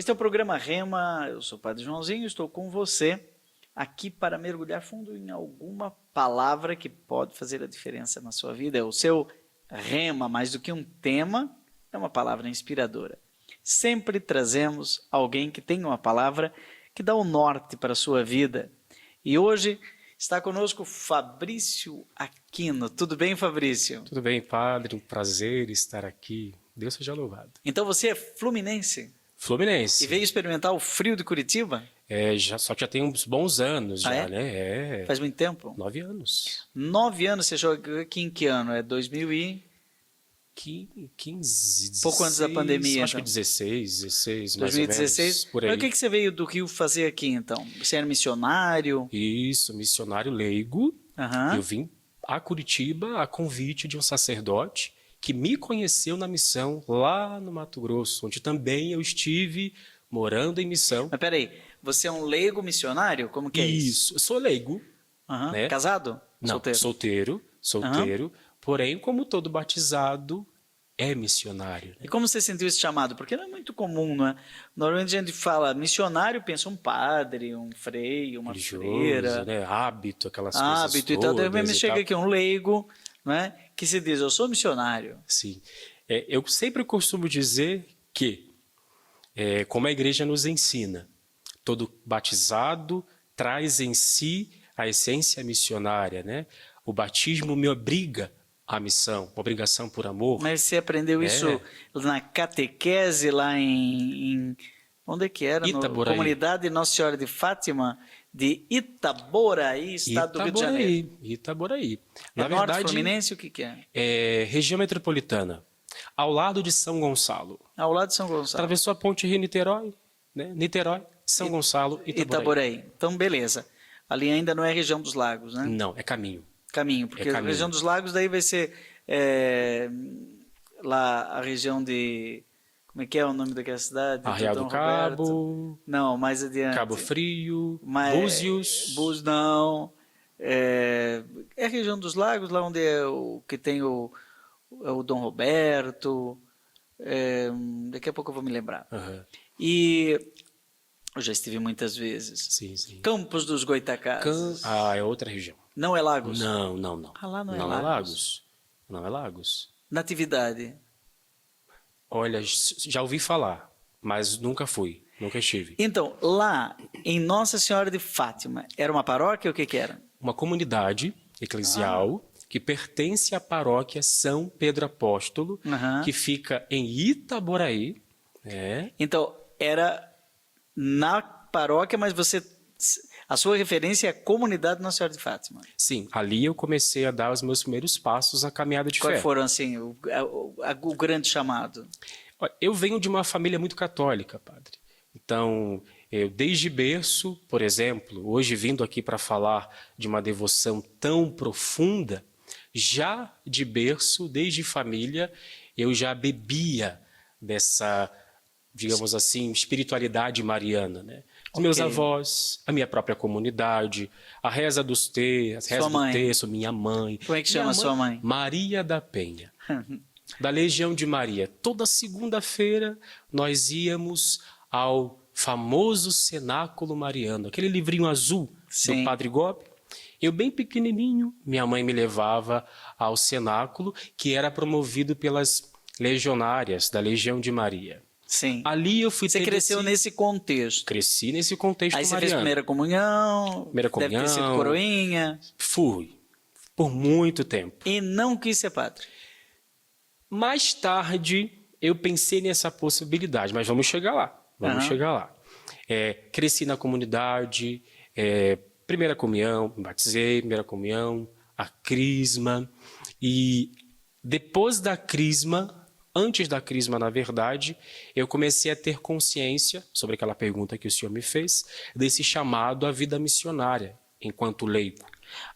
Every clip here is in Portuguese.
Este é o programa Rema, eu sou o Padre Joãozinho, estou com você aqui para mergulhar fundo em alguma palavra que pode fazer a diferença na sua vida. É o seu Rema, mais do que um tema, é uma palavra inspiradora. Sempre trazemos alguém que tem uma palavra que dá o norte para a sua vida. E hoje está conosco Fabrício Aquino. Tudo bem, Fabrício? Tudo bem, Padre, um prazer estar aqui. Deus seja louvado. Então você é fluminense? Fluminense. E veio experimentar o frio de Curitiba? Só que já tem uns bons anos Ah, já, é? né? Faz muito tempo? 9 anos. 9 anos, você chegou aqui em que ano? É 2000 e... 15, 16... Pouco antes da pandemia, Acho então. que 16, mais 2016. ou menos, por aí. Mas o que você veio do Rio fazer aqui, então? Você era missionário? Isso, missionário leigo. Aham. Eu vim a Curitiba a convite de um sacerdote que me conheceu na missão lá no Mato Grosso, onde também eu estive morando em missão. Mas peraí, você é um leigo missionário? Como que é isso? Isso, eu sou leigo. Aham. Né? Casado? Não, solteiro. Porém, como todo batizado, é missionário. Né? E como você sentiu esse chamado? Porque não é muito comum, não é? Normalmente a gente fala missionário, pensa um padre, um freio, uma Religioso, freira. né? Hábito, aquelas coisas Hábito e tal. Daí todas. chega aqui um leigo, não é? Que se diz, eu sou missionário. Sim. Eu sempre costumo dizer que, como a igreja nos ensina, todo batizado traz em si a essência missionária, né? O batismo me obriga à missão, obrigação por amor. Mas você aprendeu isso na catequese lá onde é que era? Itaboraí. Comunidade Nossa Senhora de Fátima de Itaboraí, estado do Rio de Janeiro. Itaboraí. É Na norte verdade, Fluminense, o que é? É região metropolitana, ao lado de São Gonçalo. Ao lado de São Gonçalo. Atravessou a ponte Rio-Niterói, né? Niterói, São Gonçalo, Itaboraí. Então, beleza. Ali ainda não é região dos lagos, né? Não, é caminho. Caminho, porque a região dos lagos daí vai ser lá a região de... Como é que é o nome daquela cidade? Arraial do Cabo. Não, mais adiante. Cabo Frio, Búzios. Búzios não. É a região dos lagos, lá onde que tem o Dom Roberto. Daqui a pouco eu vou me lembrar. Uhum. E eu já estive muitas vezes. Sim, sim. Campos dos Goitacazes. É outra região. Não é Lagos? Não. Ah, lá não é Lagos. Lagos. Não é Lagos. Natividade. Olha, já ouvi falar, mas nunca fui, nunca estive. Então, lá em Nossa Senhora de Fátima, era uma paróquia ou o que era? Uma comunidade eclesial que pertence à paróquia São Pedro Apóstolo, que fica em Itaboraí. Então, era na paróquia, mas a sua referência é a comunidade Nossa Senhora de Fátima. Sim, ali eu comecei a dar os meus primeiros passos na caminhada de fé. Quais foram, assim, o grande chamado? Eu venho de uma família muito católica, padre. Então, eu desde berço, por exemplo, hoje vindo aqui para falar de uma devoção tão profunda, já de berço, desde família, eu já bebia dessa, digamos assim, espiritualidade mariana, né? Os meus avós, a minha própria comunidade, a reza dos textos, a reza do texto, minha mãe. Como é que chama sua mãe? Maria da Penha, da Legião de Maria. Toda segunda-feira nós íamos ao famoso Cenáculo Mariano, aquele livrinho azul do Padre Gobi. Eu bem pequenininho, minha mãe me levava ao cenáculo, que era promovido pelas legionárias da Legião de Maria. Sim. Ali eu fui Você cresceu nesse contexto. Cresci nesse contexto mariano. Aí você mariano. fez primeira comunhão, deve ter sido coroinha. Fui, por muito tempo. E não quis ser padre. Mais tarde eu pensei nessa possibilidade, mas vamos chegar lá. Chegar lá. Cresci na comunidade, primeira comunhão, me batizei, primeira comunhão, a crisma. E depois da crisma, antes da crisma, na verdade, eu comecei a ter consciência, sobre aquela pergunta que o senhor me fez, desse chamado à vida missionária, enquanto leigo.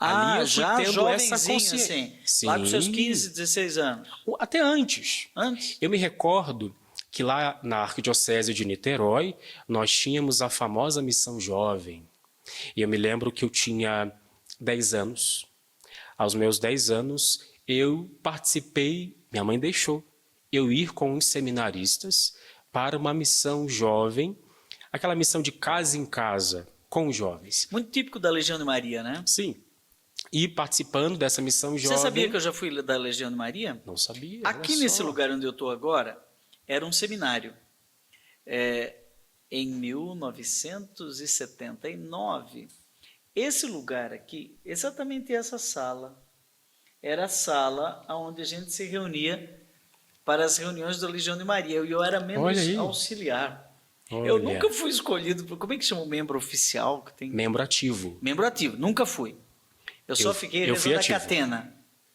Ali eu fui tendo essa consciência. Assim, sim. Lá com seus 15, 16 anos. Até antes. Antes? Eu me recordo que lá na Arquidiocese de Niterói, nós tínhamos a famosa Missão Jovem. E eu me lembro que eu tinha 10 anos. Aos meus 10 anos, eu participei, minha mãe deixou eu ir com uns seminaristas para uma missão jovem, aquela missão de casa em casa com os jovens. Muito típico da Legião de Maria, né? Sim. E participando dessa missão jovem... Você sabia que eu já fui da Legião de Maria? Não sabia. Aqui nesse lugar onde eu estou agora, era um seminário. Em 1979, esse lugar aqui, exatamente essa sala, era a sala onde a gente se reunia para as reuniões da Legião de Maria. Eu era membro auxiliar. Eu nunca fui escolhido, como é que chama o membro oficial? Que tem? Membro ativo. Membro ativo, nunca fui. Eu só fiquei rezando a catena.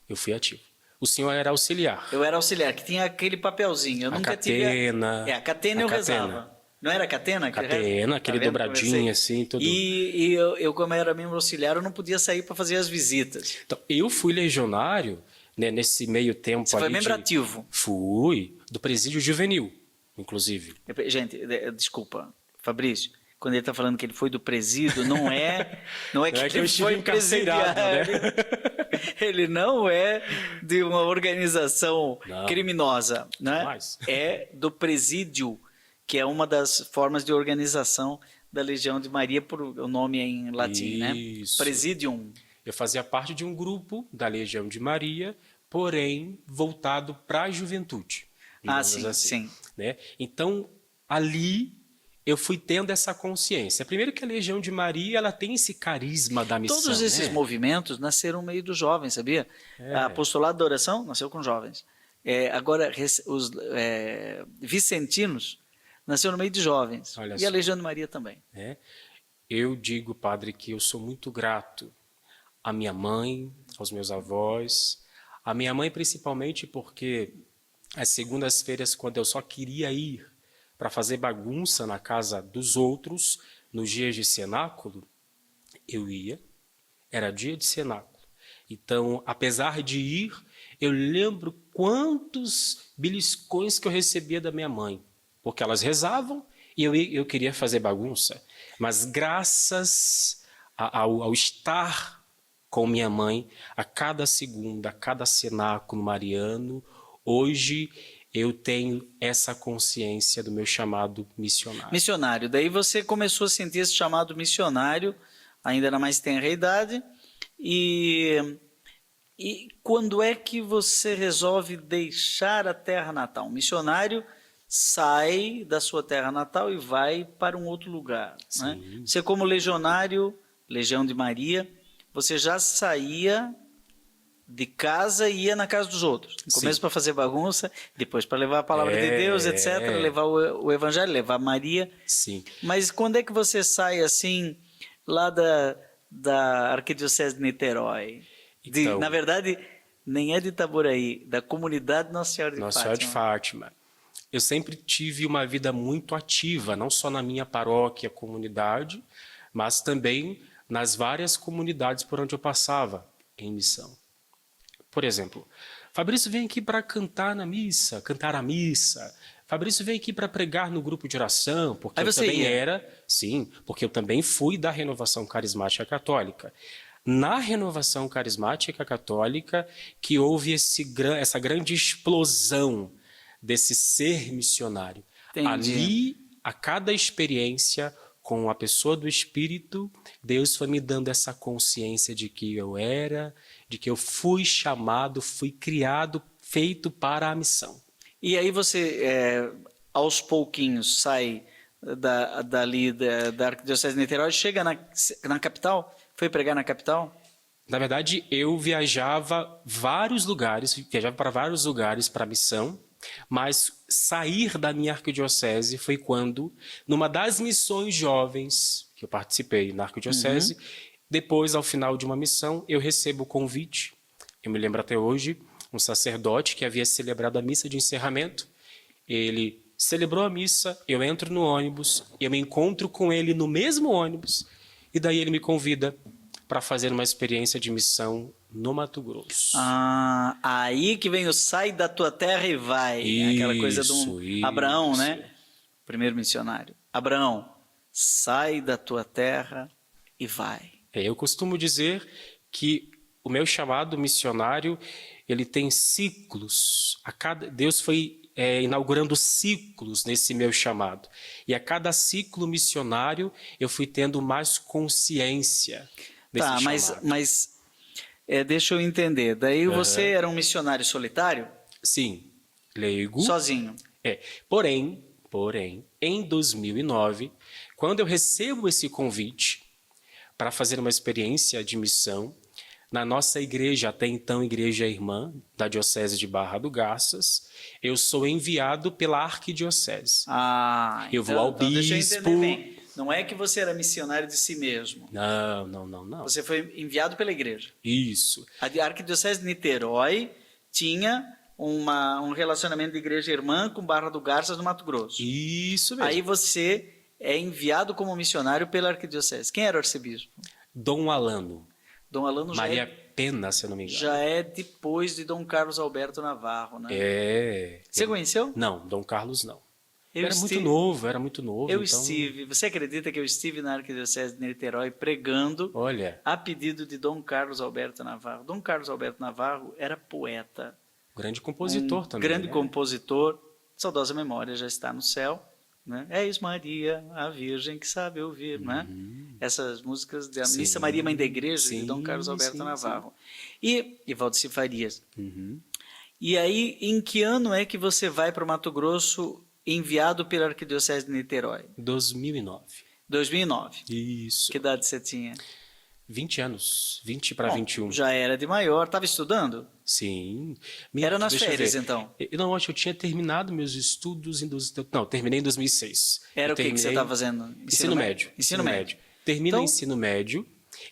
Eu fui ativo. O senhor era auxiliar. Eu era auxiliar, que tinha aquele papelzinho. Eu nunca catena, tive. A catena eu rezava. Não era a catena? Catena, aquele dobradinho assim, tudo. E eu, como era membro auxiliar, eu não podia sair para fazer as visitas. Então, eu fui legionário, né, nesse meio tempo. Você foi membro ativo? Fui, do presídio juvenil, inclusive. Gente, desculpa, Fabrício. Quando ele está falando que ele foi do presídio, não é que ele foi presidiário. Né? Ele não é de uma organização criminosa, né? É do presídio, que é uma das formas de organização da Legião de Maria, por o nome em latim, né? Presidium. Eu fazia parte de um grupo da Legião de Maria, porém voltado para a juventude. Sim, assim, né? Então, ali eu fui tendo essa consciência. Primeiro que a Legião de Maria, ela tem esse carisma da missão. Todos esses movimentos nasceram no meio dos jovens, sabia? A Apostolado da Oração nasceu com jovens. Agora, os vicentinos nasceu no meio de jovens. Olha e só. A Legião de Maria também. Eu digo, padre, que eu sou muito grato à minha mãe, aos meus avós. A minha mãe, principalmente, porque às segundas-feiras, quando eu só queria ir para fazer bagunça na casa dos outros, nos dias de cenáculo, eu ia. Era dia de cenáculo. Então, apesar de ir, eu lembro quantos beliscões que eu recebia da minha mãe. Porque elas rezavam e eu queria fazer bagunça. Mas graças ao estar com minha mãe, a cada segunda, a cada cenáculo mariano, hoje eu tenho essa consciência do meu chamado missionário. Missionário. Daí você começou a sentir esse chamado missionário, ainda na mais tenra idade. E quando é que você resolve deixar a terra natal? Um missionário sai da sua terra natal e vai para um outro lugar. Né? Você, como legionário, Legião de Maria, você já saía de casa e ia na casa dos outros. No começo para fazer bagunça, depois para levar a palavra de Deus, etc., levar o evangelho, levar Maria. Sim. Mas quando é que você sai assim, lá da Arquidiocese de Niterói? Então, na verdade, nem é de Itaboraí, da comunidade Nossa Senhora de Fátima. Nossa Senhora de Fátima. Eu sempre tive uma vida muito ativa, não só na minha paróquia, comunidade, mas também nas várias comunidades por onde eu passava em missão. Por exemplo, Fabrício vem aqui para cantar a missa. Fabrício vem aqui para pregar no grupo de oração, porque eu também porque eu também fui da Renovação Carismática Católica. Na Renovação Carismática Católica que houve essa grande explosão desse ser missionário. Entendi. Ali, a cada experiência com a pessoa do Espírito, Deus foi me dando essa consciência de que de que eu fui chamado, fui criado, feito para a missão. E aí você, aos pouquinhos, sai dali da Arquidiocese de Niterói, chega na capital? Foi pregar na capital? Na verdade, eu viajava para vários lugares para a missão, mas sair da minha arquidiocese foi quando, numa das missões jovens que eu participei na arquidiocese, depois, ao final de uma missão, eu recebo o convite, eu me lembro até hoje, um sacerdote que havia celebrado a missa de encerramento, ele celebrou a missa, eu entro no ônibus, eu me encontro com ele no mesmo ônibus, e daí ele me convida para fazer uma experiência de missão no Mato Grosso. Aí que vem o sai da tua terra e vai. Aquela coisa do Abraão, né? Primeiro missionário. Abraão, sai da tua terra e vai. Eu costumo dizer que o meu chamado missionário, ele tem ciclos. Deus foi inaugurando ciclos nesse meu chamado. E a cada ciclo missionário eu fui tendo mais consciência desse Tá, chamado. mas deixa eu entender. Daí você era um missionário solitário? Sim, leigo. Sozinho? Porém, em 2009, quando eu recebo esse convite para fazer uma experiência de missão na nossa igreja, até então igreja irmã da Diocese de Barra do Garças, eu sou enviado pela arquidiocese. Eu vou ao deixa eu bispo. entender bem. Não é que você era missionário de si mesmo. Não. Você foi enviado pela igreja. Isso. A arquidiocese de Niterói tinha um relacionamento de igreja irmã com Barra do Garças, no Mato Grosso. Isso mesmo. Aí você é enviado como missionário pela arquidiocese. Quem era o arcebispo? Dom Alano. Dom Alano Maria Pena, se eu não me engano. já é depois de Dom Carlos Alberto Navarro, né? Você conheceu? Não, Dom Carlos não. Eu era estive- muito novo. Eu então... estive. Você acredita que eu estive na arquidiocese de Niterói pregando Olha, a pedido de Dom Carlos Alberto Navarro? Dom Carlos Alberto Navarro era poeta, grande compositor também. grande né? compositor, saudosa memória, já está no céu. Né? És Maria, a Virgem que sabe ouvir, né? Essas músicas da Sim. Missa Maria Mãe da Igreja, de Sim, Dom Carlos Alberto sim, Navarro. E Valdeci Farias. Uhum. E aí, em que ano é que você vai para o Mato Grosso enviado pela Arquidiocese de Niterói? 2009. 2009. Isso. Que idade você tinha? 20 anos. 20 para Bom, 21. já era de maior. Estava estudando? Sim. Era nas Deixa eu férias, ver. então? Não, acho que eu tinha terminado meus estudos em... Não, terminei em 2006. Era Eu o que você terminei- estava fazendo? Ensino médio. Ensino médio. Termina Então- o ensino médio.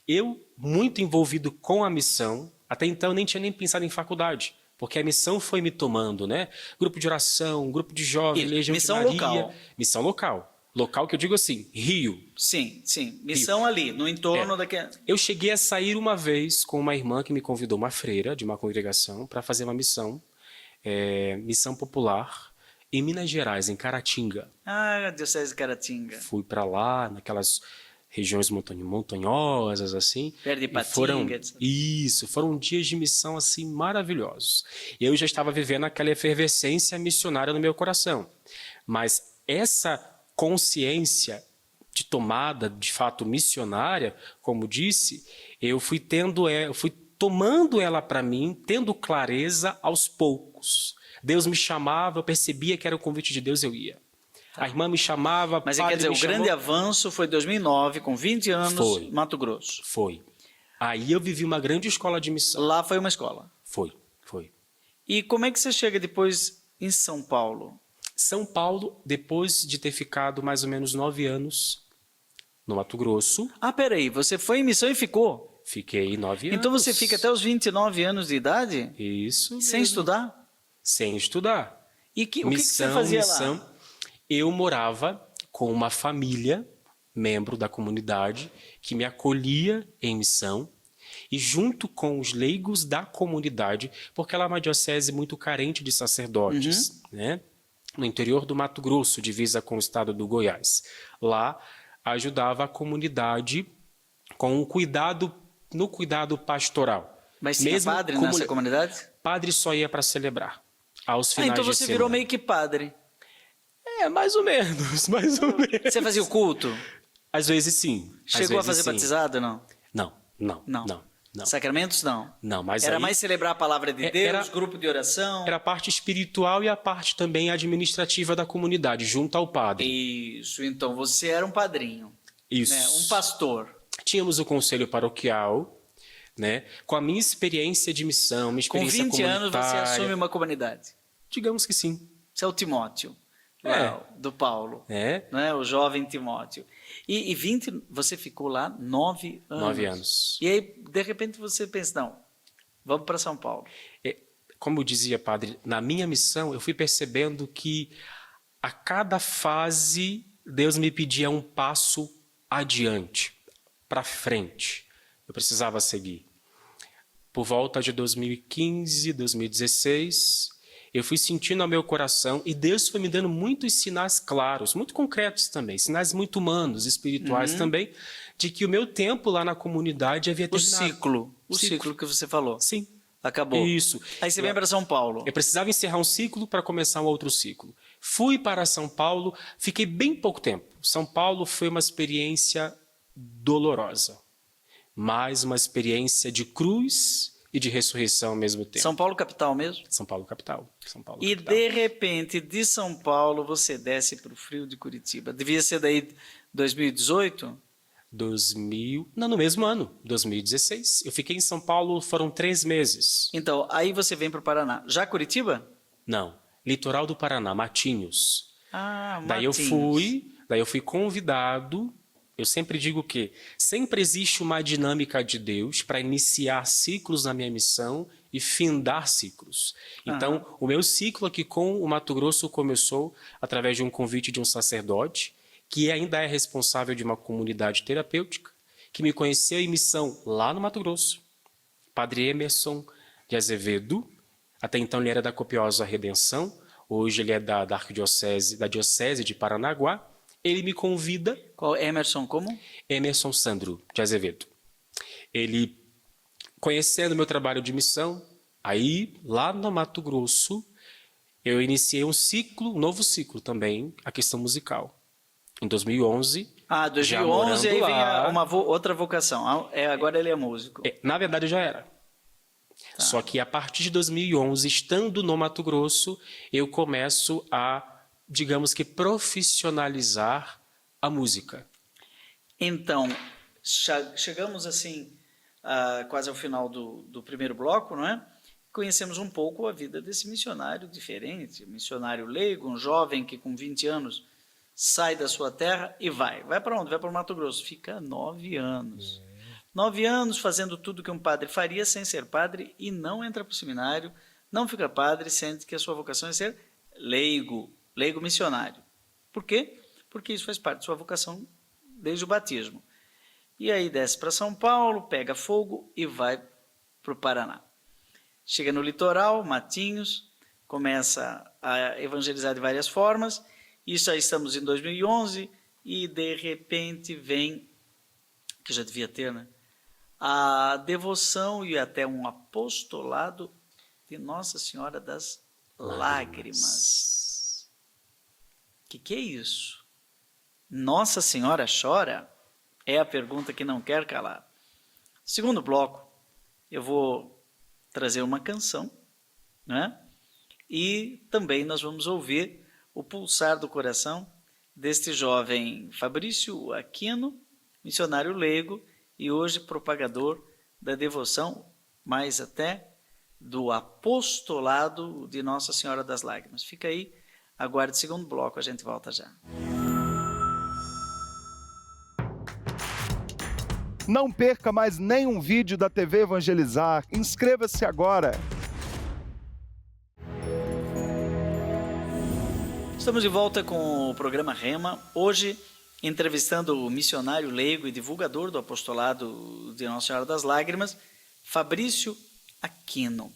Eu, muito envolvido com a missão, até então eu nem tinha nem pensado em faculdade, porque a missão foi me tomando, né? Grupo de oração, grupo de jovens, E Legião missão de Maria. local. Missão local. Local que eu digo assim, Rio. Sim. Missão ali, no entorno daquele... Eu cheguei a sair uma vez com uma irmã que me convidou, uma freira de uma congregação, para fazer uma missão, missão popular, em Minas Gerais, em Caratinga. Ah, Diocese de Caratinga. Fui para lá, naquelas regiões montanhosas, assim. Perto de e Ipatinga, etc. foram dias de missão, assim, maravilhosos. E eu já estava vivendo aquela efervescência missionária no meu coração. Mas essa consciência de tomada, de fato, missionária, como disse, eu fui tomando ela para mim, tendo clareza aos poucos. Deus me chamava, eu percebia que era o convite de Deus, eu ia. A irmã me chamava, Mas padre quer dizer, me o grande chamou. avanço foi em 2009, com 20 anos, Foi. Mato Grosso. Foi. Aí eu vivi uma grande escola de missão. Lá foi uma escola. Foi. E como é que você chega depois em São Paulo? São Paulo, depois de ter ficado mais ou menos 9 anos no Mato Grosso, Ah, peraí, você foi em missão e ficou? fiquei 9 anos. Então você fica até os 29 anos de idade Isso sem mesmo. estudar? Sem estudar. E o que você fazia lá? Eu morava com uma família, membro da comunidade, que me acolhia em missão, e junto com os leigos da comunidade, porque ela é uma diocese muito carente de sacerdotes, né? No interior do Mato Grosso, divisa com o estado do Goiás. Lá ajudava a comunidade com no cuidado pastoral. Mas tinha padre nessa comunidade? Padre só ia para celebrar. Aos finais Então de você semana. virou meio que padre. Mais ou menos, mais ou menos. Você fazia o culto? Às vezes sim. Chegou a fazer batizado, não? Não. Sacramentos, não? Não, mas Era aí mais celebrar a palavra de Deus, era- grupo de oração? era a parte espiritual e a parte também administrativa da comunidade, junto ao padre. Isso, então você era um padrinho, Isso. né? Um pastor. Tínhamos o conselho paroquial, né? Com a minha experiência de missão, minha Com experiência 20 anos você comunitária. assume uma comunidade. Digamos que sim. Você é o Timóteo, lá, do Paulo, né? O jovem Timóteo. E 20, você ficou lá 9 anos. 9 anos. E aí, de repente, você pensa, não, vamos para São Paulo. Como dizia padre, na minha missão eu fui percebendo que a cada fase Deus me pedia um passo adiante, para frente. Eu precisava seguir. Por volta de 2015, 2016, eu fui sentindo ao meu coração e Deus foi me dando muitos sinais claros, muito concretos também, sinais muito humanos, espirituais também, de que o meu tempo lá na comunidade havia O terminado. ciclo que você falou. Sim. Acabou. Isso. Aí você vem para São Paulo. Eu precisava encerrar um ciclo para começar um outro ciclo. Fui para São Paulo, fiquei bem pouco tempo. São Paulo foi uma experiência dolorosa, mas uma experiência de cruz e de ressurreição ao mesmo tempo. São Paulo capital mesmo? São Paulo capital. São Paulo E capital. de repente, de São Paulo, você desce para o frio de Curitiba. Devia ser daí 2018? Não, no mesmo ano, 2016. Eu fiquei em São Paulo, foram 3 meses. Então, aí você vem para o Paraná. Já Curitiba? Não, litoral do Paraná, Matinhos. Ah, Daí eu fui convidado. Eu sempre digo que sempre existe uma dinâmica de Deus para iniciar ciclos na minha missão e findar ciclos. Então, o meu ciclo aqui com o Mato Grosso começou através de um convite de um sacerdote que ainda é responsável de uma comunidade terapêutica, que me conheceu em missão lá no Mato Grosso. Padre Emerson de Azevedo, até então ele era da Copiosa Redenção, hoje ele é da Diocese de Paranaguá. Ele me convida... Qual Emerson como? Emerson Sandro de Azevedo. Ele, conhecendo meu trabalho de missão, aí lá no Mato Grosso, eu iniciei um novo ciclo também, a questão musical. Em 2011. Ah, 2011 aí vem outra vocação. Agora ele é músico. Na verdade eu já era. Tá. Só que a partir de 2011, estando no Mato Grosso, eu começo a, digamos que, profissionalizar a música. Então, chegamos assim, quase ao final do primeiro bloco, não é? Conhecemos um pouco a vida desse missionário diferente, missionário leigo, um jovem que com 20 anos sai da sua terra e vai. Vai para onde? Vai para o Mato Grosso. Fica 9 anos. 9 anos fazendo tudo que um padre faria sem ser padre e não entra para o seminário, não fica padre, sente que a sua vocação é ser leigo missionário. Por quê? Porque isso faz parte da sua vocação desde o batismo. E aí desce para São Paulo, pega fogo e vai para o Paraná. Chega no litoral, Matinhos, começa a evangelizar de várias formas. Isso aí estamos em 2011 e de repente vem, que já devia ter, né? A devoção e até um apostolado de Nossa Senhora das Lágrimas. Que é isso? Nossa Senhora chora? É a pergunta que não quer calar. Segundo bloco, eu vou trazer uma canção, né? E também nós vamos ouvir o pulsar do coração deste jovem Fabrício Aquino, missionário leigo e hoje propagador da devoção, mais até do apostolado de Nossa Senhora das Lágrimas. Fica aí, aguarde o segundo bloco, a gente volta já. Não perca mais nenhum vídeo da TV Evangelizar. Inscreva-se agora. Estamos de volta com o programa Rema, hoje entrevistando o missionário leigo e divulgador do apostolado de Nossa Senhora das Lágrimas, Fabrício Aquino.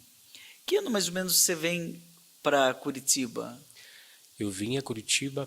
Que ano mais ou menos você vem para Curitiba? Eu vim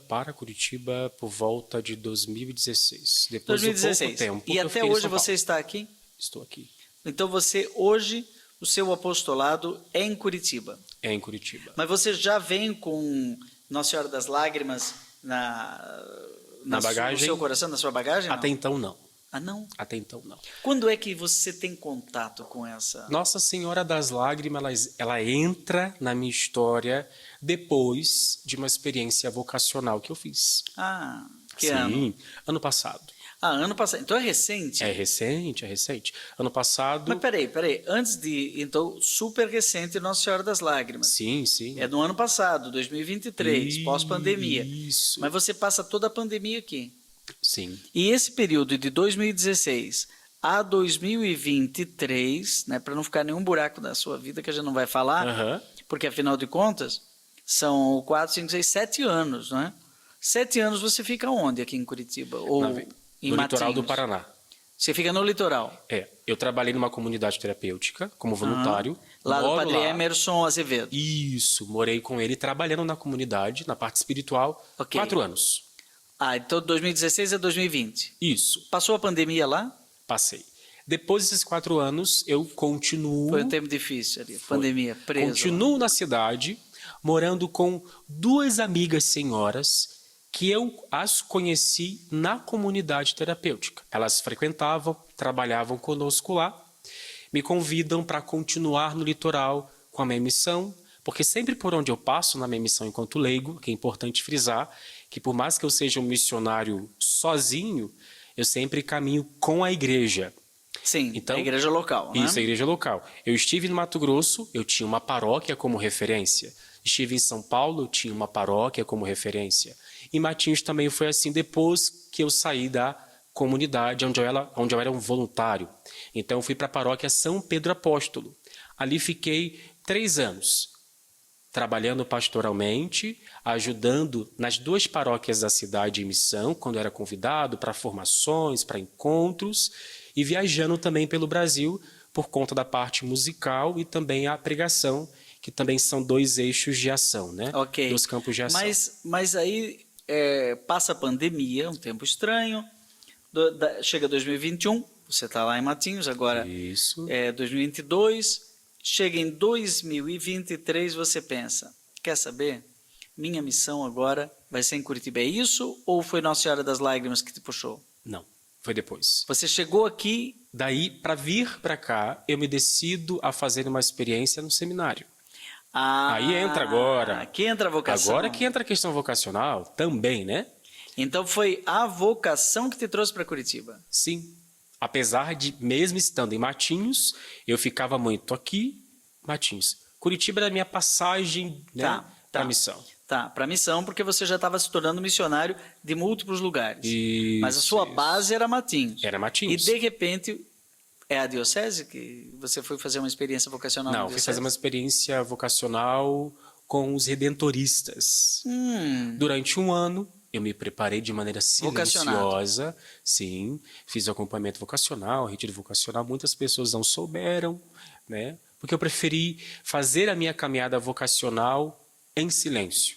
para Curitiba por volta de 2016. Depois 2016. De pouco tempo. E até hoje você está aqui? Estou aqui. Então você hoje, o seu apostolado é em Curitiba? É em Curitiba. Mas você já vem com Nossa Senhora das Lágrimas na bagagem? No seu coração, na sua bagagem? Até então não. Ah, não? Até então não. Quando é que você tem contato com essa? Nossa Senhora das Lágrimas, ela entra na minha história depois de uma experiência vocacional que eu fiz. Ah, que Sim, ano? Ano passado. Ah, ano passado. Então é recente? É recente. Ano passado... Mas peraí. Antes de... Então, super recente Nossa Senhora das Lágrimas. Sim. É do ano passado, 2023, pós-pandemia. Isso. Mas você passa toda a pandemia aqui. Sim. E esse período de 2016 a 2023, né, para não ficar nenhum buraco da sua vida que a gente não vai falar, porque afinal de contas são 4, 5, 6, 7 anos, né? 7 anos você fica onde aqui em Curitiba? Ou em no Matinhos? litoral do Paraná. Você fica no litoral? Eu trabalhei numa comunidade terapêutica como voluntário. Lá do Padre Emerson Azevedo. Isso, morei com ele trabalhando na comunidade, na parte espiritual, 4 anos. Ah, então 2016 a 2020. Isso. Passou a pandemia lá? Passei. Depois desses 4 anos, eu continuo... Foi um tempo difícil ali, pandemia, preso. Continuo na cidade, morando com 2 amigas senhoras que eu as conheci na comunidade terapêutica. Elas frequentavam, trabalhavam conosco lá, me convidam para continuar no litoral com a minha missão, porque sempre por onde eu passo na minha missão enquanto leigo, que é importante frisar, que por mais que eu seja um missionário sozinho, eu sempre caminho com a igreja. Sim, então, a igreja local, né? Isso, a igreja local. Eu estive no Mato Grosso, eu tinha uma paróquia como referência. Estive em São Paulo, eu tinha uma paróquia como referência. Em Matinhos também foi assim depois que eu saí da comunidade onde eu era um voluntário. Então eu fui para a paróquia São Pedro Apóstolo. Ali fiquei 3 anos, trabalhando pastoralmente, ajudando nas 2 paróquias da cidade em missão, quando era convidado para formações, para encontros, e viajando também pelo Brasil por conta da parte musical e também a pregação, que também são 2 eixos de ação, né? Ok. 2 campos de ação. Mas aí passa a pandemia, um tempo estranho, chega 2021, você está lá em Matinhos, agora Isso. 2022, chega em 2023, você pensa, quer saber? Minha missão agora vai ser em Curitiba. É isso ou foi Nossa Senhora das Lágrimas que te puxou? Não, foi depois. Você chegou aqui... Daí, para vir para cá, eu me decido a fazer uma experiência no seminário. Aí entra agora. Aqui entra a vocação. Agora que entra a questão vocacional também, né? Então foi a vocação que te trouxe para Curitiba? Sim. Apesar de, mesmo estando em Matinhos, eu ficava muito aqui, Matinhos. Curitiba era a minha passagem, né, para a missão. Tá, para a missão, porque você já estava se tornando missionário de múltiplos lugares. Isso, mas a sua base era Matinhos. Era Matinhos. E de repente, é a diocese que você foi fazer uma experiência vocacional? Não, fui fazer uma experiência vocacional com os redentoristas. Durante 1 ano, eu me preparei de maneira silenciosa. Sim, fiz o acompanhamento vocacional, retiro vocacional. Muitas pessoas não souberam, né? Porque eu preferi fazer a minha caminhada vocacional em silêncio.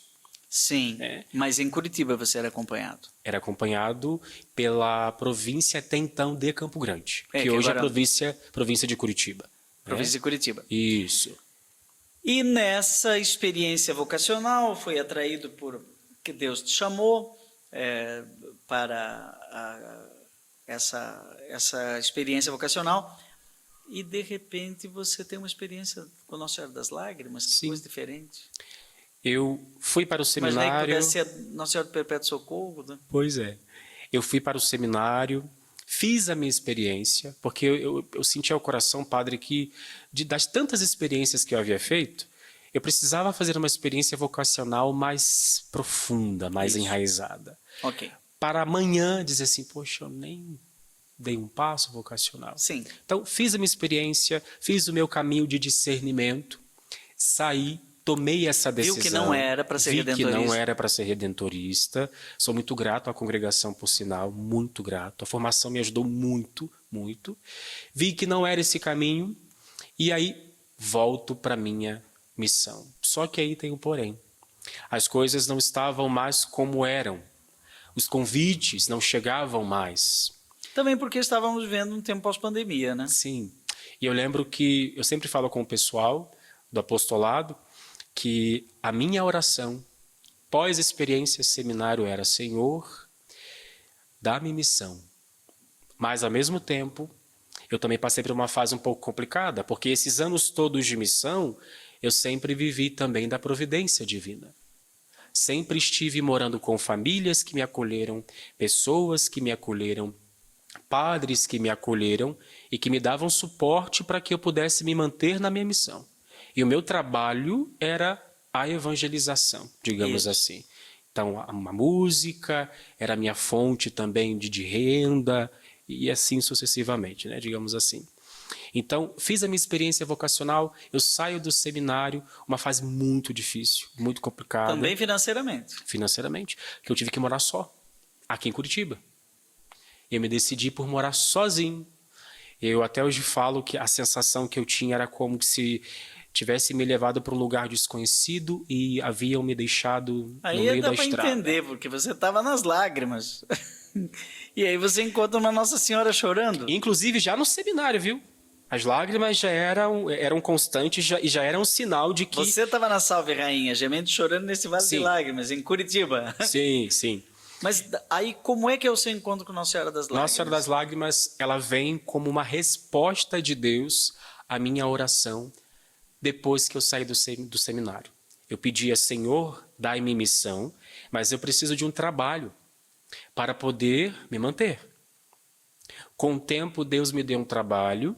Sim, mas em Curitiba você era acompanhado? Era acompanhado pela província até então de Campo Grande, que hoje agora... é a província de Curitiba. Província de Curitiba. Isso. E nessa experiência vocacional foi atraído por que Deus te chamou para essa experiência vocacional e de repente você tem uma experiência com Nossa Senhora das Lágrimas, que coisa diferente. Eu fui para o seminário... Imaginei que pudesse ser Nossa Senhora do Perpétuo Socorro, né? Pois é. Eu fui para o seminário, fiz a minha experiência, porque eu senti ao coração, padre, que das tantas experiências que eu havia feito, eu precisava fazer uma experiência vocacional mais profunda, mais enraizada. Ok. Para amanhã dizer assim, poxa, eu nem dei um passo vocacional. Sim. Então, fiz a minha experiência, fiz o meu caminho de discernimento, saí, tomei essa decisão. Viu que não era para ser redentorista. Que não era para ser redentorista. Sou muito grato à congregação, por sinal, muito grato. A formação me ajudou muito, muito. Vi que não era esse caminho e aí volto para minha missão. Só que aí tem um porém. As coisas não estavam mais como eram. Os convites não chegavam mais. Também porque estávamos vivendo um tempo pós-pandemia, né? Sim. E eu lembro que eu sempre falo com o pessoal do apostolado que a minha oração pós-experiência seminário era: Senhor, dá-me missão. Mas, ao mesmo tempo, eu também passei por uma fase um pouco complicada, porque esses anos todos de missão, eu sempre vivi também da providência divina. Sempre estive morando com famílias que me acolheram, pessoas que me acolheram, padres que me acolheram e que me davam suporte para que eu pudesse me manter na minha missão. E o meu trabalho era a evangelização, digamos assim. Então, a música era a minha fonte também de renda e assim sucessivamente, né? Digamos assim. Então, fiz a minha experiência vocacional, eu saio do seminário, uma fase muito difícil, muito complicada. Também financeiramente. Financeiramente, que eu tive que morar só, aqui em Curitiba. Eu me decidi por morar sozinho. Eu até hoje falo que a sensação que eu tinha era como se tivesse me levado para um lugar desconhecido e haviam me deixado no meio da estrada. Aí dá para entender, porque você estava nas lágrimas. E aí você encontra uma Nossa Senhora chorando. Inclusive já no seminário, viu? As lágrimas já eram constantes e já era um sinal de que... Você estava na Salve Rainha, gemendo e chorando nesse vaso de Sim. lágrimas, em Curitiba. Sim, sim. Mas aí como é que é o seu encontro com Nossa Senhora das Lágrimas? Nossa Senhora das Lágrimas, ela vem como uma resposta de Deus à minha oração depois que eu saí do seminário. Eu pedia, Senhor, dai-me missão, mas eu preciso de um trabalho para poder me manter. Com o tempo, Deus me deu um trabalho,